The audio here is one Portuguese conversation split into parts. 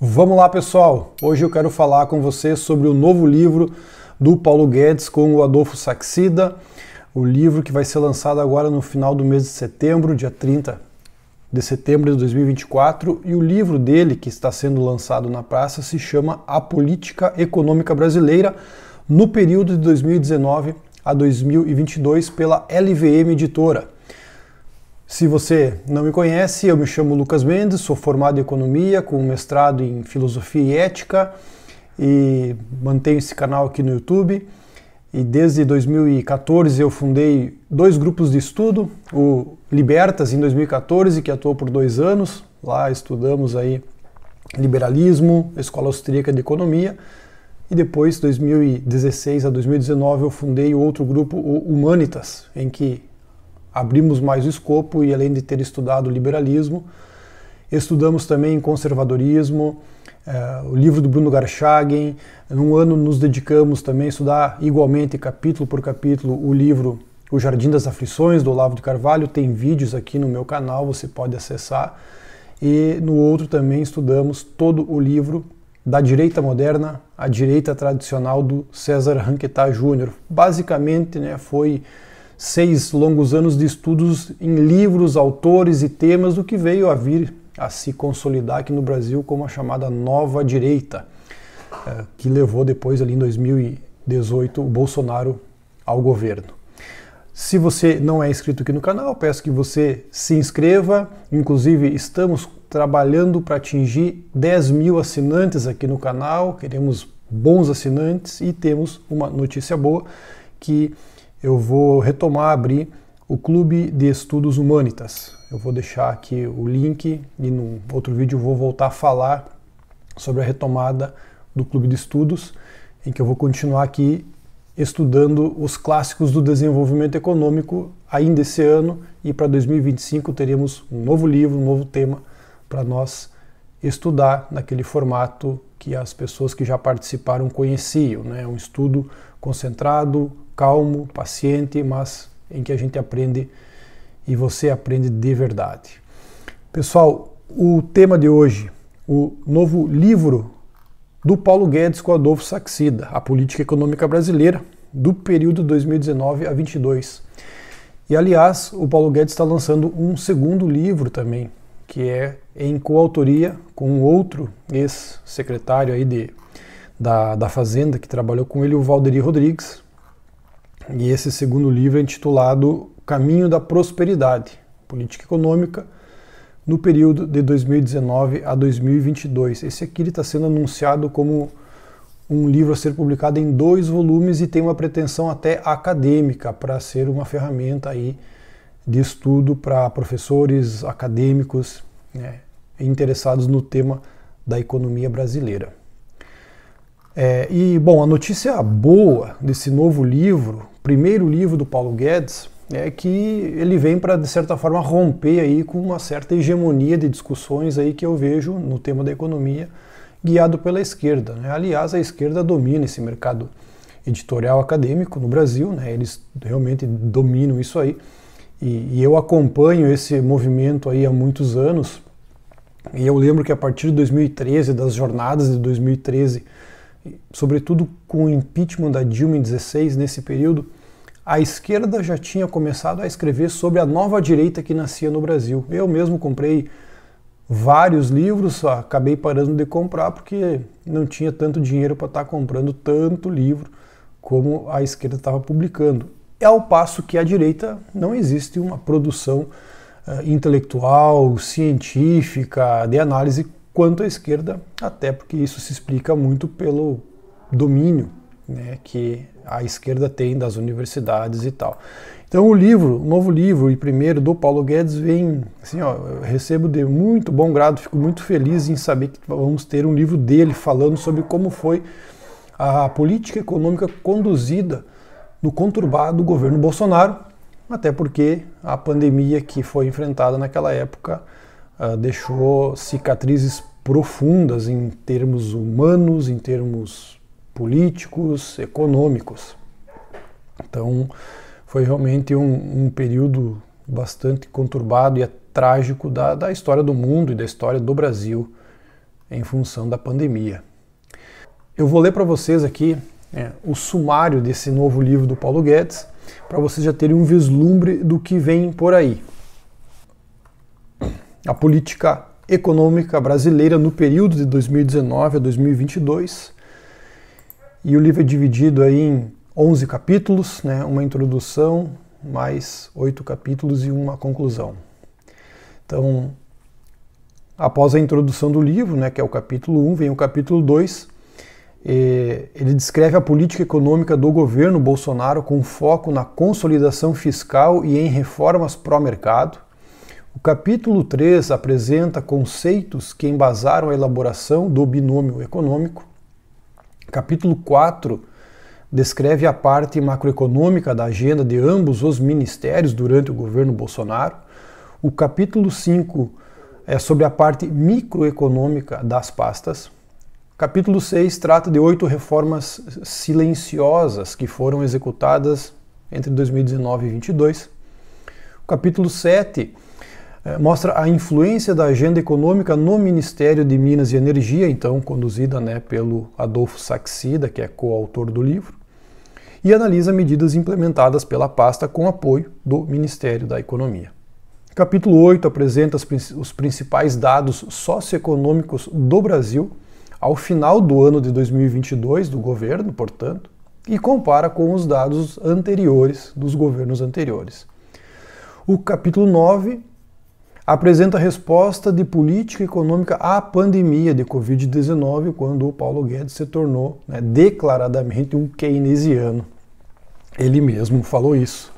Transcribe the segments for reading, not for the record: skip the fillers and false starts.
Vamos lá, pessoal! Hoje eu quero falar com você sobre o novo livro do Paulo Guedes com o Adolfo Saxida, o livro que vai ser lançado agora no final do mês de setembro, dia 30 de setembro de 2024, e o livro dele, que está sendo lançado na praça, se chama A Política Econômica Brasileira no período de 2019 a 2022 pela LVM Editora. Se você não me conhece, eu me chamo Lucas Mendes, sou formado em Economia, com mestrado em Filosofia e Ética, e mantenho esse canal aqui no YouTube. E desde 2014 eu fundei dois grupos de estudo, o Libertas em 2014, que atuou por 2 anos, lá estudamos aí liberalismo, Escola Austríaca de Economia, e depois, 2016 a 2019, eu fundei outro grupo, o Humanitas, em que abrimos mais o escopo e, além de ter estudado liberalismo, estudamos também conservadorismo, o livro do Bruno Garchagen. Num ano nos dedicamos também a estudar igualmente, capítulo por capítulo, o livro O Jardim das Aflições, do Olavo de Carvalho. Tem vídeos aqui no meu canal, você pode acessar. E no outro também estudamos todo o livro Da Direita Moderna à Direita Tradicional, do César Ranquetá Júnior. Basicamente, foi 6 longos anos de estudos em livros, autores e temas do que veio a vir a se consolidar aqui no Brasil como a chamada Nova Direita, que levou depois, ali em 2018, o Bolsonaro ao governo. Se você não é inscrito aqui no canal, peço que você se inscreva. Inclusive, estamos trabalhando para atingir 10 mil assinantes aqui no canal. Queremos bons assinantes e temos uma notícia boa, que eu vou retomar, abrir o Clube de Estudos Humanitas. Eu vou deixar aqui o link e no outro vídeo eu vou voltar a falar sobre a retomada do Clube de Estudos, em que eu vou continuar aqui estudando os clássicos do desenvolvimento econômico ainda esse ano, e para 2025 teremos um novo livro, um novo tema para nós estudar naquele formato que as pessoas que já participaram conheciam, um estudo concentrado, calmo, paciente, mas em que a gente aprende e você aprende de verdade. Pessoal, o tema de hoje, o novo livro do Paulo Guedes com Adolfo Saxida, A Política Econômica Brasileira, do período 2019 a 22. E, aliás, o Paulo Guedes está lançando um segundo livro também, que é em coautoria com outro ex-secretário aí da Fazenda, que trabalhou com ele, o Valderi Rodrigues. E esse segundo livro é intitulado Caminho da Prosperidade, Política Econômica no período de 2019 a 2022. Esse aqui está sendo anunciado como um livro a ser publicado em 2 volumes e tem uma pretensão até acadêmica, para ser uma ferramenta aí de estudo para professores, acadêmicos, interessados no tema da economia brasileira. Bom, a notícia boa desse novo livro, primeiro livro do Paulo Guedes, é que ele vem para, de certa forma, romper aí com uma certa hegemonia de discussões aí que eu vejo no tema da economia, guiado pela esquerda. Aliás, a esquerda domina esse mercado editorial acadêmico no Brasil, eles realmente dominam isso aí, e eu acompanho esse movimento aí há muitos anos, e eu lembro que a partir de 2013, das jornadas de 2013, sobretudo com o impeachment da Dilma em 16, nesse período, a esquerda já tinha começado a escrever sobre a nova direita que nascia no Brasil. Eu mesmo comprei vários livros, acabei parando de comprar porque não tinha tanto dinheiro para estar comprando tanto livro como a esquerda estava publicando. Ao passo que a direita não existe uma produção intelectual, científica, de análise quanto à esquerda, até porque isso se explica muito pelo domínio que a esquerda tem das universidades e tal. Então o novo livro e primeiro do Paulo Guedes vem, assim, eu recebo de muito bom grado, fico muito feliz em saber que vamos ter um livro dele falando sobre como foi a política econômica conduzida no conturbado governo Bolsonaro, até porque a pandemia que foi enfrentada naquela época deixou cicatrizes profundas em termos humanos, em termos políticos, econômicos. Então foi realmente um período bastante conturbado e trágico da história do mundo e da história do Brasil em função da pandemia. Eu vou ler para vocês aqui o sumário desse novo livro do Paulo Guedes, para vocês já terem um vislumbre do que vem por aí. A política econômica brasileira no período de 2019 a 2022. E o livro é dividido aí em 11 capítulos, né, uma introdução, mais 8 capítulos e uma conclusão. Então, após a introdução do livro, né, que é o capítulo 1, vem o capítulo 2. Ele descreve a política econômica do governo Bolsonaro com foco na consolidação fiscal e em reformas pró-mercado. O capítulo 3 apresenta conceitos que embasaram a elaboração do binômio econômico. Capítulo 4 descreve a parte macroeconômica da agenda de ambos os ministérios durante o governo Bolsonaro. O capítulo 5 é sobre a parte microeconômica das pastas. Capítulo 6 trata de 8 reformas silenciosas que foram executadas entre 2019 e 2022. O capítulo 7 mostra a influência da agenda econômica no Ministério de Minas e Energia, então conduzida, né, pelo Adolfo Saxida, que é coautor do livro, e analisa medidas implementadas pela pasta com apoio do Ministério da Economia. Capítulo 8 apresenta os principais dados socioeconômicos do Brasil ao final do ano de 2022, do governo, portanto, e compara com os dados anteriores, dos governos anteriores. O capítulo 9 apresenta a resposta de política econômica à pandemia de Covid-19, quando o Paulo Guedes se tornou, né, declaradamente um keynesiano. Ele mesmo falou isso.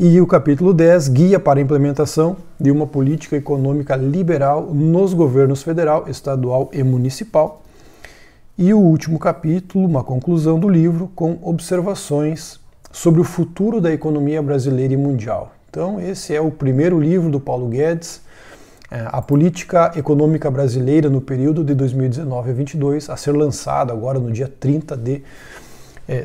E o capítulo 10 guia para a implementação de uma política econômica liberal nos governos federal, estadual e municipal. E o último capítulo, uma conclusão do livro, com observações sobre o futuro da economia brasileira e mundial. Então, esse é o primeiro livro do Paulo Guedes, a política econômica brasileira no período de 2019 a 2022, a ser lançado agora no dia 30 de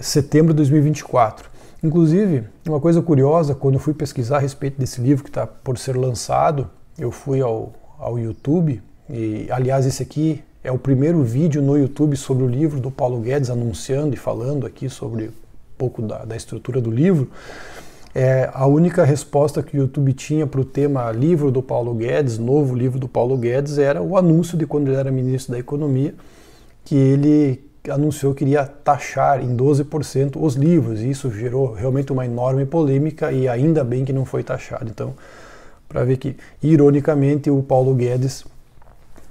setembro de 2024. Inclusive, uma coisa curiosa, quando eu fui pesquisar a respeito desse livro que está por ser lançado, eu fui ao YouTube, e aliás esse aqui é o primeiro vídeo no YouTube sobre o livro do Paulo Guedes, anunciando e falando aqui sobre um pouco da estrutura do livro. A única resposta que o YouTube tinha para o tema livro do Paulo Guedes, novo livro do Paulo Guedes, era o anúncio de quando ele era ministro da Economia, que ele anunciou que iria taxar em 12% os livros, e isso gerou realmente uma enorme polêmica, e ainda bem que não foi taxado. Então, para ver que, ironicamente, o Paulo Guedes,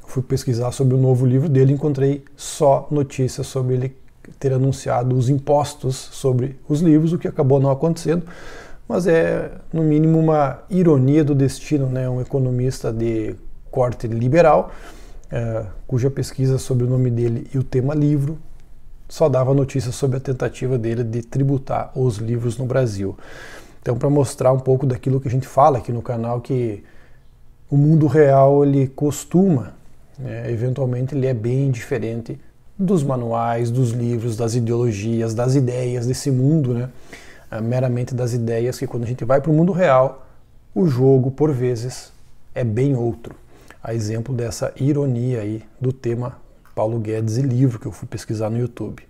fui pesquisar sobre o novo livro dele, encontrei só notícias sobre ele ter anunciado os impostos sobre os livros, o que acabou não acontecendo, mas é, no mínimo, uma ironia do destino, né? Um economista de corte liberal, cuja pesquisa sobre o nome dele e o tema livro só dava notícias sobre a tentativa dele de tributar os livros no Brasil. Então, para mostrar um pouco daquilo que a gente fala aqui no canal, que o mundo real, ele costuma, eventualmente, ele é bem diferente dos manuais, dos livros, das ideologias, das ideias desse mundo, né? Meramente das ideias, que quando a gente vai para o mundo real, o jogo, por vezes, é bem outro. A exemplo dessa ironia aí do tema Paulo Guedes e livro que eu fui pesquisar no YouTube.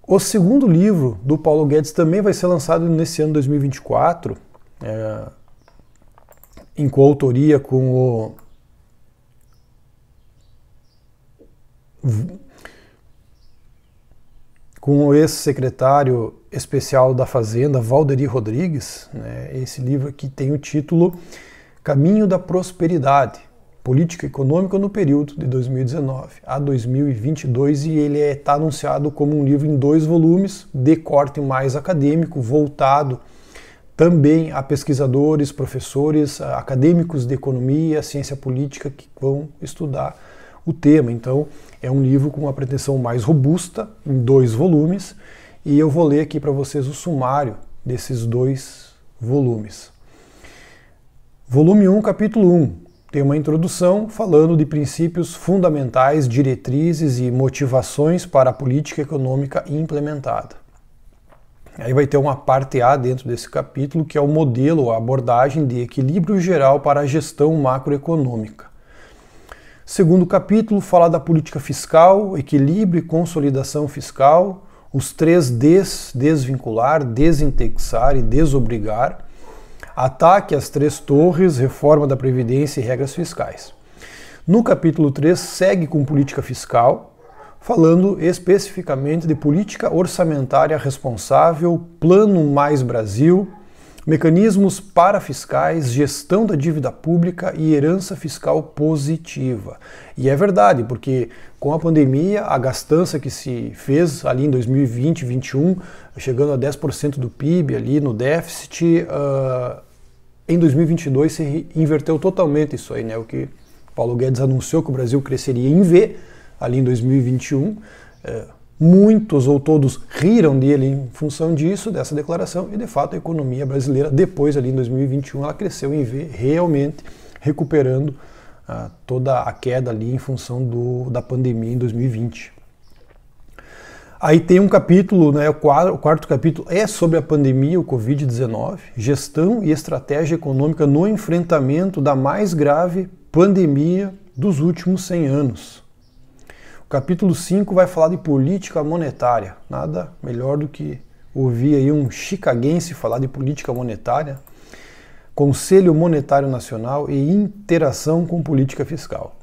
O segundo livro do Paulo Guedes também vai ser lançado nesse ano 2024, em coautoria com o ex-secretário especial da Fazenda, Valderi Rodrigues, né? Esse livro aqui tem o título Caminho da Prosperidade, Política Econômica no período de 2019 a 2022, e ele está anunciado como um livro em 2 volumes, de corte mais acadêmico, voltado também a pesquisadores, professores, acadêmicos de economia, ciência política, que vão estudar o tema. Então, é um livro com uma pretensão mais robusta, em 2 volumes, e eu vou ler aqui para vocês o sumário desses 2 volumes. Volume 1, capítulo 1, tem uma introdução falando de princípios fundamentais, diretrizes e motivações para a política econômica implementada. Aí vai ter uma parte A dentro desse capítulo, que é o modelo, a abordagem de equilíbrio geral para a gestão macroeconômica. Segundo capítulo fala da política fiscal, equilíbrio e consolidação fiscal, os 3 Ds: desvincular, desindexar e desobrigar, ataque às 3 torres, reforma da Previdência e regras fiscais. No capítulo 3 segue com política fiscal, falando especificamente de política orçamentária responsável, Plano Mais Brasil, mecanismos parafiscais, gestão da dívida pública e herança fiscal positiva. E é verdade, porque com a pandemia, a gastança que se fez ali em 2020, 2021, chegando a 10% do PIB ali no déficit, em 2022 se inverteu totalmente isso aí, né? O que Paulo Guedes anunciou que o Brasil cresceria em V ali em 2021. Muitos ou todos riram dele em função disso, dessa declaração, e de fato a economia brasileira, depois ali em 2021, ela cresceu em V, realmente recuperando toda a queda ali em função da pandemia em 2020. Aí tem um capítulo, né, o quarto capítulo é sobre a pandemia, o Covid-19, gestão e estratégia econômica no enfrentamento da mais grave pandemia dos últimos 100 anos. Capítulo 5 vai falar de política monetária. Nada melhor do que ouvir aí um chicaguense falar de política monetária, Conselho Monetário Nacional e interação com política fiscal.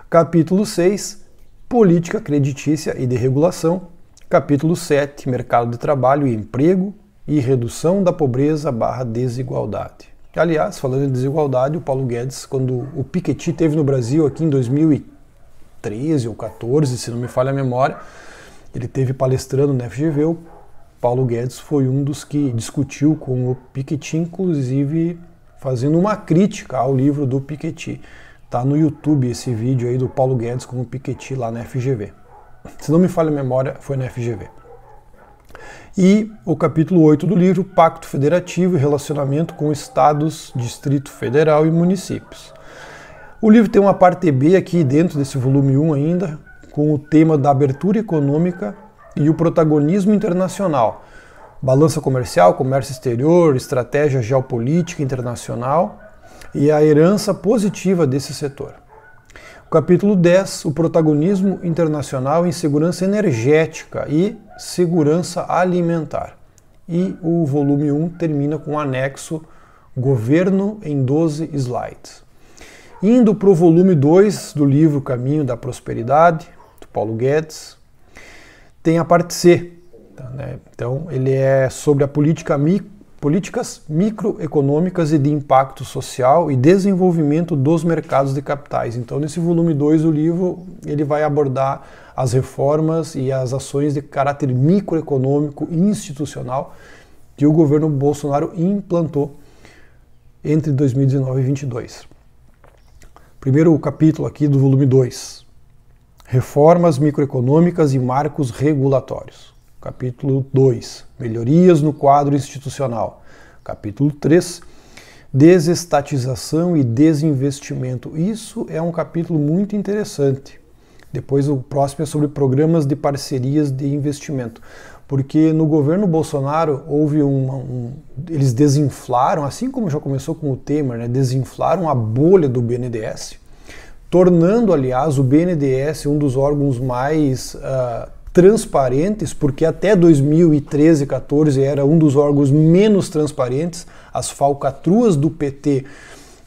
Capítulo 6, política creditícia e de regulação. Capítulo 7, mercado de trabalho e emprego e redução da pobreza / desigualdade. Aliás, falando em desigualdade, o Paulo Guedes, quando o Piketty esteve no Brasil aqui em 2013 ou 14, se não me falha a memória, ele esteve palestrando na FGV, o Paulo Guedes foi um dos que discutiu com o Piketty, inclusive fazendo uma crítica ao livro do Piketty. Tá no YouTube esse vídeo aí do Paulo Guedes com o Piketty lá na FGV. Se não me falha a memória, foi na FGV. E o capítulo 8 do livro, Pacto Federativo e Relacionamento com Estados, Distrito Federal e Municípios. O livro tem uma parte B aqui dentro desse volume 1 ainda, com o tema da abertura econômica e o protagonismo internacional. Balança comercial, comércio exterior, estratégia geopolítica internacional e a herança positiva desse setor. O capítulo 10, o protagonismo internacional em segurança energética e segurança alimentar. E o volume 1 termina com o anexo Governo em 12 slides. Indo para o volume 2 do livro Caminho da Prosperidade, do Paulo Guedes, tem a parte C. Né? Então, ele é sobre a políticas microeconômicas e de impacto social e desenvolvimento dos mercados de capitais. Então, nesse volume 2 do livro, ele vai abordar as reformas e as ações de caráter microeconômico e institucional que o governo Bolsonaro implantou entre 2019 e 2022. Primeiro capítulo aqui do volume 2, reformas microeconômicas e marcos regulatórios. Capítulo 2, melhorias no quadro institucional. Capítulo 3, desestatização e desinvestimento. Isso é um capítulo muito interessante. Depois o próximo é sobre programas de parcerias de investimento. Porque no governo Bolsonaro houve eles desinflaram, assim como já começou com o Temer, né, desinflaram a bolha do BNDES, tornando, aliás, o BNDES um dos órgãos mais transparentes, porque até 2013 e 2014 era um dos órgãos menos transparentes. As falcatruas do PT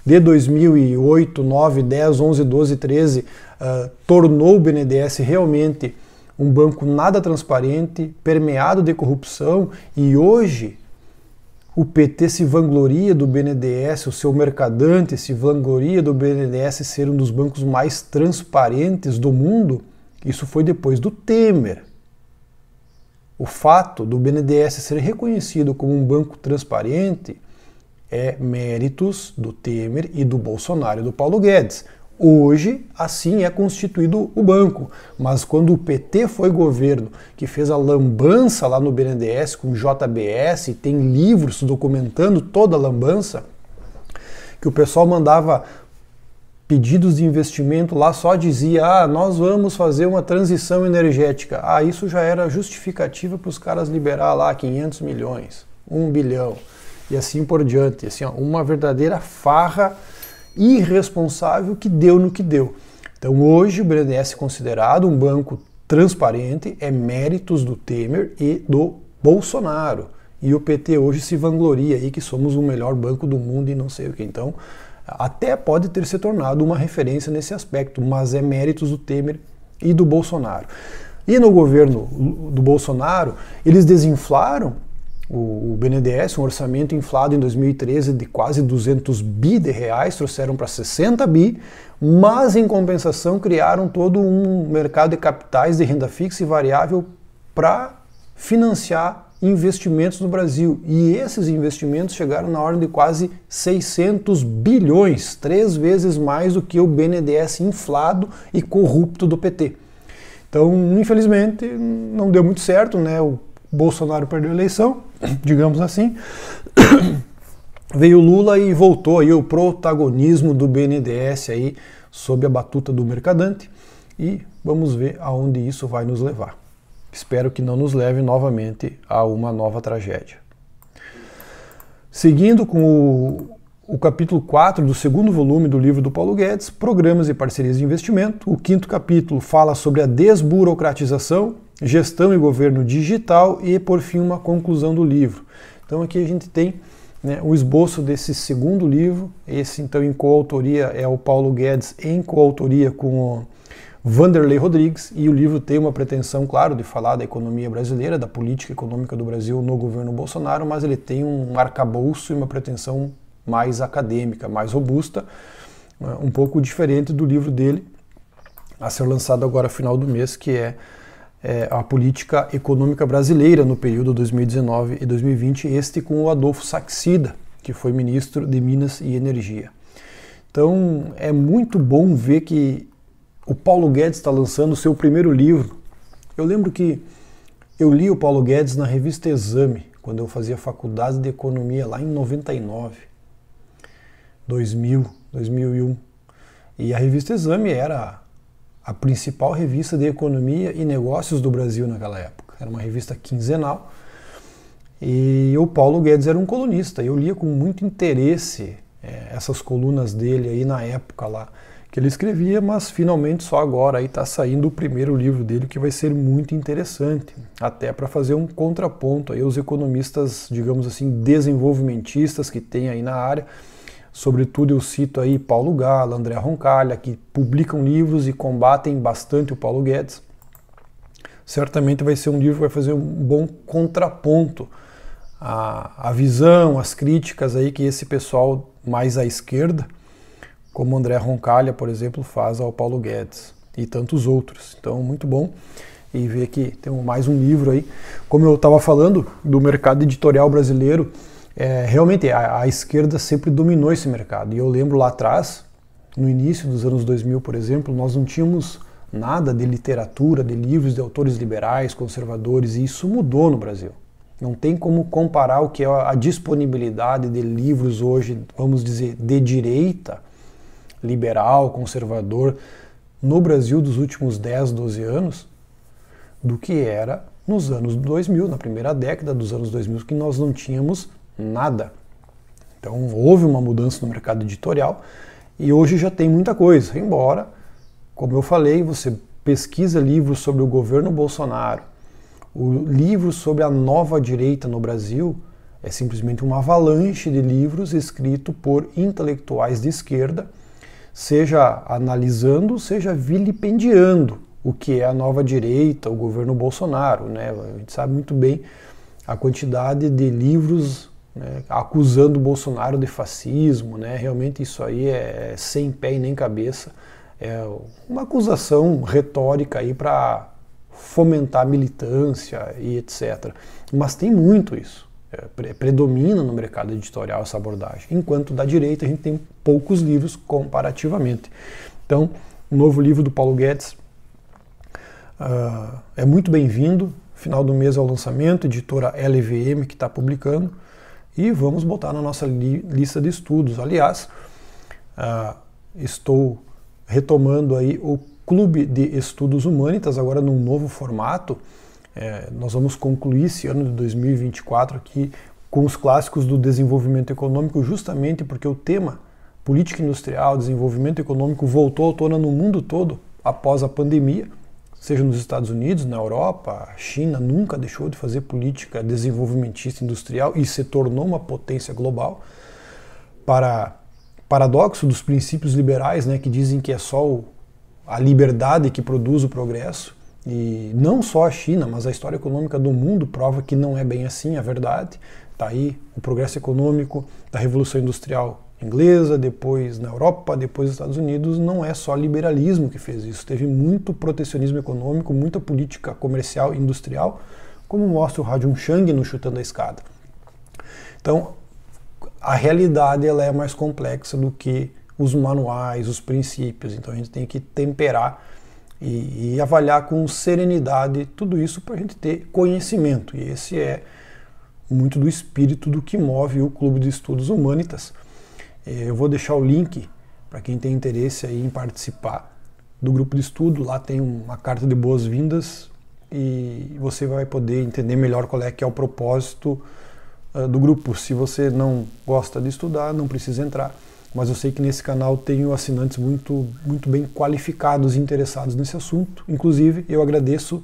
de 2008, 9, 10, 11, 12, 13 tornou o BNDES realmente um banco nada transparente, permeado de corrupção, e hoje o PT se vangloria do BNDES, o seu mercadante se vangloria do BNDES ser um dos bancos mais transparentes do mundo. Isso foi depois do Temer. O fato do BNDES ser reconhecido como um banco transparente é méritos do Temer e do Bolsonaro e do Paulo Guedes. Hoje, assim é constituído o banco, mas quando o PT foi governo, que fez a lambança lá no BNDES com o JBS, e tem livros documentando toda a lambança, que o pessoal mandava pedidos de investimento lá, só dizia, nós vamos fazer uma transição energética. Isso já era justificativa para os caras liberar lá 500 milhões, 1 bilhão, e assim por diante. Assim, uma verdadeira farra irresponsável que deu no que deu. Então hoje o BNDES é considerado um banco transparente, é méritos do Temer e do Bolsonaro. E o PT hoje se vangloria aí que somos o melhor banco do mundo e não sei o que. Então até pode ter se tornado uma referência nesse aspecto, mas é méritos do Temer e do Bolsonaro. E no governo do Bolsonaro, eles desinflaram o BNDES, um orçamento inflado em 2013 de quase 200 bi de reais, trouxeram para 60 bi, mas em compensação criaram todo um mercado de capitais de renda fixa e variável para financiar investimentos no Brasil. E esses investimentos chegaram na ordem de quase 600 bilhões, 3 vezes mais do que o BNDES inflado e corrupto do PT. Então, infelizmente, não deu muito certo, né? O Bolsonaro perdeu a eleição, digamos assim. Veio Lula e voltou aí o protagonismo do BNDES aí sob a batuta do Mercadante. E vamos ver aonde isso vai nos levar. Espero que não nos leve novamente a uma nova tragédia. Seguindo com o capítulo 4 do segundo volume do livro do Paulo Guedes, Programas e Parcerias de Investimento. O quinto capítulo fala sobre a desburocratização, gestão e governo digital e, por fim, uma conclusão do livro. Então aqui a gente tem, né, o esboço desse segundo livro. Esse, então, em coautoria é o Paulo Guedes, em coautoria com o Vanderlei Rodrigues, e o livro tem uma pretensão, claro, de falar da economia brasileira, da política econômica do Brasil no governo Bolsonaro, mas ele tem um arcabouço e uma pretensão mais acadêmica, mais robusta, um pouco diferente do livro dele, a ser lançado agora no final do mês, que é a política econômica brasileira no período 2019 e 2020, este com o Adolfo Saxida, que foi ministro de Minas e Energia. Então é muito bom ver que o Paulo Guedes está lançando o seu primeiro livro. Eu lembro que eu li o Paulo Guedes na revista Exame, quando eu fazia faculdade de economia, lá em 99, 2000, 2001. E a revista Exame era a principal revista de economia e negócios do Brasil naquela época. Era uma revista quinzenal. E o Paulo Guedes era um colunista. Eu lia com muito interesse essas colunas dele aí na época lá que ele escrevia, mas finalmente só agora aí está saindo o primeiro livro dele, que vai ser muito interessante, até para fazer um contraponto aí aos economistas, digamos assim, desenvolvimentistas que tem aí na área. Sobretudo eu cito aí Paulo Gala, André Roncalha, que publicam livros e combatem bastante o Paulo Guedes. Certamente vai ser um livro que vai fazer um bom contraponto à visão, às críticas aí que esse pessoal mais à esquerda, como André Roncalha, por exemplo, faz ao Paulo Guedes e tantos outros. Então, muito bom. E ver que tem mais um livro aí. Como eu estava falando do mercado editorial brasileiro, realmente a esquerda sempre dominou esse mercado. E eu lembro lá atrás, no início dos anos 2000, por exemplo, nós não tínhamos nada de literatura, de livros de autores liberais, conservadores, e isso mudou no Brasil. Não tem como comparar o que é a disponibilidade de livros hoje, vamos dizer, de direita, liberal, conservador, no Brasil dos últimos 10, 12 anos, do que era nos anos 2000, na primeira década dos anos 2000, que nós não tínhamos nada. Então houve uma mudança no mercado editorial e hoje já tem muita coisa, embora, como eu falei, você pesquisa livros sobre o governo Bolsonaro, o livro sobre a nova direita no Brasil é simplesmente uma avalanche de livros escritos por intelectuais de esquerda, seja analisando, seja vilipendiando o que é a nova direita, o governo Bolsonaro, né? A gente sabe muito bem a quantidade de livros, né, acusando o Bolsonaro de fascismo, né? Realmente isso aí é sem pé e nem cabeça, é uma acusação retórica aí para fomentar militância e etc. Mas tem muito isso. Predomina no mercado editorial essa abordagem, enquanto da direita a gente tem poucos livros comparativamente. Então, o novo livro do Paulo Guedes é muito bem-vindo, final do mês é o lançamento, editora LVM que está publicando, e vamos botar na nossa lista de estudos. Aliás, estou retomando aí o Clube de Estudos Humanitas, agora num novo formato. Nós vamos concluir esse ano de 2024 aqui com os clássicos do desenvolvimento econômico, justamente porque o tema política industrial, desenvolvimento econômico voltou à tona no mundo todo após a pandemia, seja nos Estados Unidos, na Europa. A China nunca deixou de fazer política desenvolvimentista industrial e se tornou uma potência global. Paradoxo dos princípios liberais, né, que dizem que é só a liberdade que produz o progresso. E não só a China, mas a história econômica do mundo prova que não é bem assim, a verdade. Está aí o progresso econômico da Revolução Industrial inglesa, depois na Europa, depois nos Estados Unidos. Não é só liberalismo que fez isso, teve muito protecionismo econômico, muita política comercial e industrial, como mostra o Hajun Chang no Chutando a Escada. Então, a realidade ela é mais complexa do que os manuais, os princípios. Então a gente tem que temperar e avaliar com serenidade tudo isso para a gente ter conhecimento. E esse é muito do espírito do que move o Clube de Estudos Humanitas. Eu vou deixar o link para quem tem interesse aí em participar do grupo de estudo. Lá tem uma carta de boas-vindas e você vai poder entender melhor qual é que é o propósito do grupo. Se você não gosta de estudar, não precisa entrar. Mas eu sei que nesse canal tenho assinantes muito bem qualificados e interessados nesse assunto. Inclusive, eu agradeço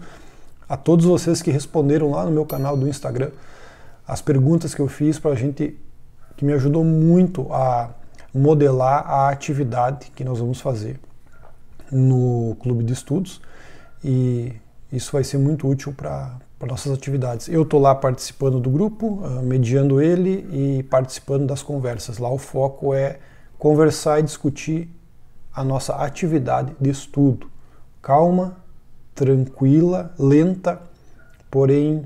a todos vocês que responderam lá no meu canal do Instagram as perguntas que eu fiz para a gente, que me ajudou muito a modelar a atividade que nós vamos fazer no Clube de Estudos. E isso vai ser muito útil para nossas atividades. Eu estou lá participando do grupo, mediando ele e participando das conversas. Lá o foco é conversar e discutir a nossa atividade de estudo. Calma, tranquila, lenta, porém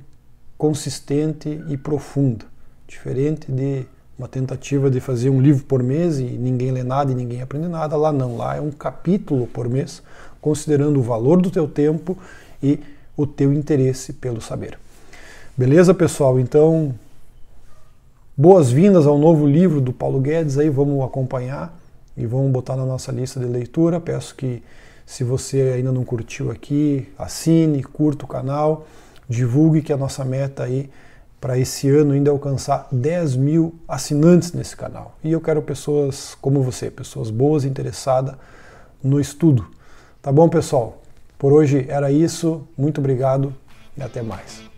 consistente e profunda. Diferente de uma tentativa de fazer um livro por mês e ninguém lê nada e ninguém aprende nada. Lá não, lá é um capítulo por mês, considerando o valor do teu tempo e o teu interesse pelo saber. Beleza, pessoal? Então, boas-vindas ao novo livro do Paulo Guedes, aí vamos acompanhar e vamos botar na nossa lista de leitura. Peço que, se você ainda não curtiu aqui, assine, curta o canal, divulgue, que a nossa meta aí para esse ano ainda é alcançar 10 mil assinantes nesse canal. E eu quero pessoas como você, pessoas boas, interessadas no estudo. Tá bom, pessoal? Por hoje era isso, muito obrigado e até mais.